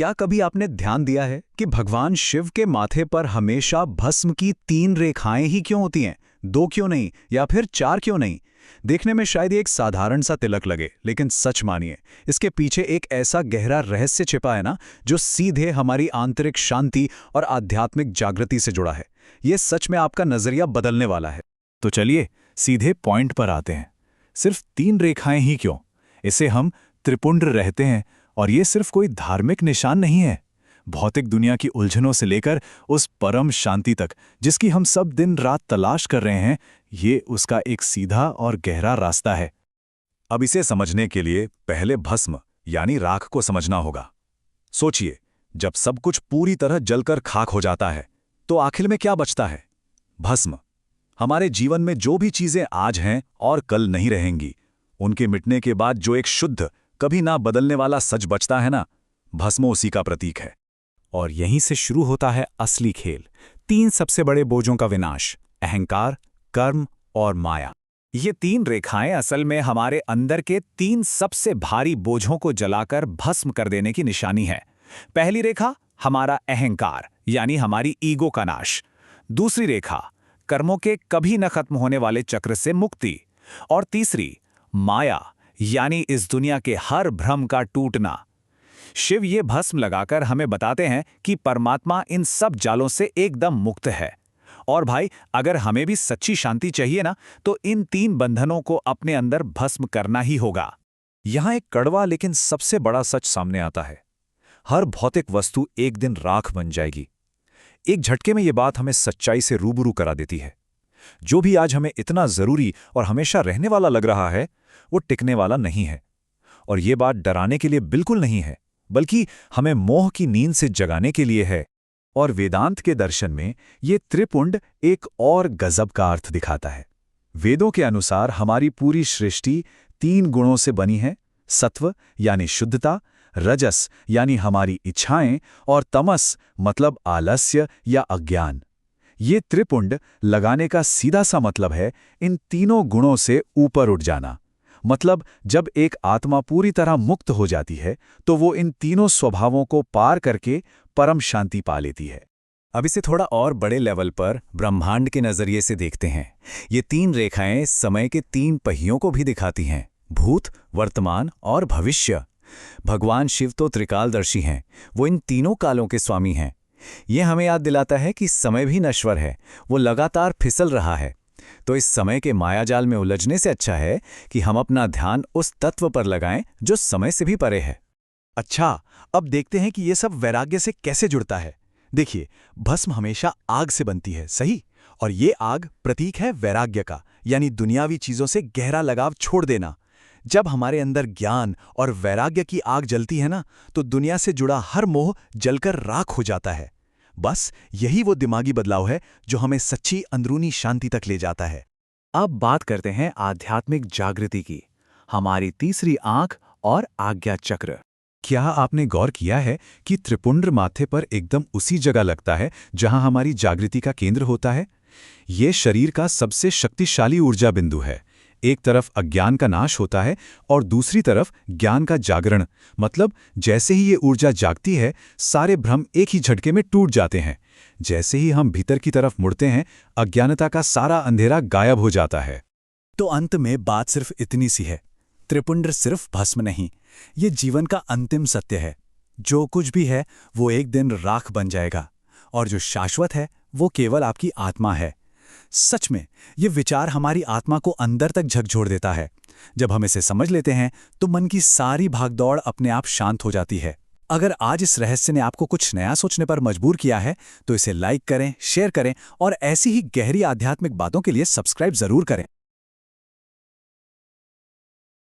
क्या कभी आपने ध्यान दिया है कि भगवान शिव के माथे पर हमेशा भस्म की 3 रेखाएं ही क्यों होती हैं? 2 क्यों नहीं या फिर 4 क्यों नहीं? देखने में शायद ये एक साधारण सा तिलक लगे, लेकिन सच मानिए इसके पीछे एक ऐसा गहरा रहस्य छिपा है ना, जो सीधे हमारी आंतरिक शांति और आध्यात्मिक जागृति से जुड़ा है। ये सच में आपका नजरिया बदलने वाला है। तो चलिए सीधे पॉइंट पर आते हैं। सिर्फ 3 रेखाएं ही क्यों? इसे हम त्रिपुंड रहते हैं, और ये सिर्फ कोई धार्मिक निशान नहीं है। भौतिक दुनिया की उलझनों से लेकर उस परम शांति तक जिसकी हम सब दिन रात तलाश कर रहे हैं, ये उसका एक सीधा और गहरा रास्ता है। अब इसे समझने के लिए पहले भस्म यानी राख को समझना होगा। सोचिए, जब सब कुछ पूरी तरह जलकर खाक हो जाता है तो आखिर में क्या बचता है? भस्म। हमारे जीवन में जो भी चीजें आज हैं और कल नहीं रहेंगी, उनके मिटने के बाद जो एक शुद्ध, कभी ना बदलने वाला सच बचता है ना, भस्म उसी का प्रतीक है। और यहीं से शुरू होता है असली खेल। 3 सबसे बड़े बोझों का विनाश: अहंकार, कर्म और माया। ये 3 रेखाएं असल में हमारे अंदर के 3 सबसे भारी बोझों को जलाकर भस्म कर देने की निशानी है। पहली रेखा हमारा अहंकार यानी हमारी ईगो का नाश। दूसरी रेखा कर्मों के कभी न खत्म होने वाले चक्र से मुक्ति। और तीसरी माया यानी इस दुनिया के हर भ्रम का टूटना। शिव ये भस्म लगाकर हमें बताते हैं कि परमात्मा इन सब जालों से एकदम मुक्त है। और भाई, अगर हमें भी सच्ची शांति चाहिए ना, तो इन 3 बंधनों को अपने अंदर भस्म करना ही होगा। यहां एक कड़वा लेकिन सबसे बड़ा सच सामने आता है। हर भौतिक वस्तु एक दिन राख बन जाएगी। एक झटके में ये बात हमें सच्चाई से रूबरू करा देती है। जो भी आज हमें इतना जरूरी और हमेशा रहने वाला लग रहा है, वो टिकने वाला नहीं है। और ये बात डराने के लिए बिल्कुल नहीं है, बल्कि हमें मोह की नींद से जगाने के लिए है। और वेदांत के दर्शन में ये त्रिपुंड एक और गजब का अर्थ दिखाता है। वेदों के अनुसार हमारी पूरी सृष्टि 3 गुणों से बनी है: सत्व यानी शुद्धता, रजस यानी हमारी इच्छाएं, और तमस मतलब आलस्य या अज्ञान। ये त्रिपुंड लगाने का सीधा सा मतलब है इन तीनों गुणों से ऊपर उठ जाना। मतलब जब एक आत्मा पूरी तरह मुक्त हो जाती है तो वो इन तीनों स्वभावों को पार करके परम शांति पा लेती है। अब इसे थोड़ा और बड़े लेवल पर ब्रह्मांड के नजरिए से देखते हैं। ये 3 रेखाएं समय के 3 पहियों को भी दिखाती हैं: भूत, वर्तमान और भविष्य। भगवान शिव तो त्रिकालदर्शी हैं, वो इन तीनों कालों के स्वामी हैं। ये हमें याद दिलाता है कि समय भी नश्वर है, वो लगातार फिसल रहा है। तो इस समय के मायाजाल में उलझने से अच्छा है कि हम अपना ध्यान उस तत्व पर लगाएं जो समय से भी परे है। अच्छा, अब देखते हैं कि ये सब वैराग्य से कैसे जुड़ता है। देखिए, भस्म हमेशा आग से बनती है, सही? और ये आग प्रतीक है वैराग्य का, यानी दुनियावी चीजों से गहरा लगाव छोड़ देना। जब हमारे अंदर ज्ञान और वैराग्य की आग जलती है ना, तो दुनिया से जुड़ा हर मोह जलकर राख हो जाता है। बस यही वो दिमागी बदलाव है जो हमें सच्ची अंदरूनी शांति तक ले जाता है। अब बात करते हैं आध्यात्मिक जागृति की, हमारी तीसरी आंख और आज्ञा चक्र। क्या आपने गौर किया है कि त्रिपुंड माथे पर एकदम उसी जगह लगता है जहां हमारी जागृति का केंद्र होता है? ये शरीर का सबसे शक्तिशाली ऊर्जा बिंदु है। एक तरफ अज्ञान का नाश होता है और दूसरी तरफ ज्ञान का जागरण। मतलब जैसे ही ये ऊर्जा जागती है, सारे भ्रम एक ही झटके में टूट जाते हैं। जैसे ही हम भीतर की तरफ मुड़ते हैं, अज्ञानता का सारा अंधेरा गायब हो जाता है। तो अंत में बात सिर्फ इतनी सी है, त्रिपुंड सिर्फ भस्म नहीं, ये जीवन का अंतिम सत्य है। जो कुछ भी है वो एक दिन राख बन जाएगा, और जो शाश्वत है वो केवल आपकी आत्मा है। सच में ये विचार हमारी आत्मा को अंदर तक झकझोर देता है। जब हम इसे समझ लेते हैं तो मन की सारी भागदौड़ अपने आप शांत हो जाती है। अगर आज इस रहस्य ने आपको कुछ नया सोचने पर मजबूर किया है तो इसे लाइक करें, शेयर करें और ऐसी ही गहरी आध्यात्मिक बातों के लिए सब्सक्राइब जरूर करें।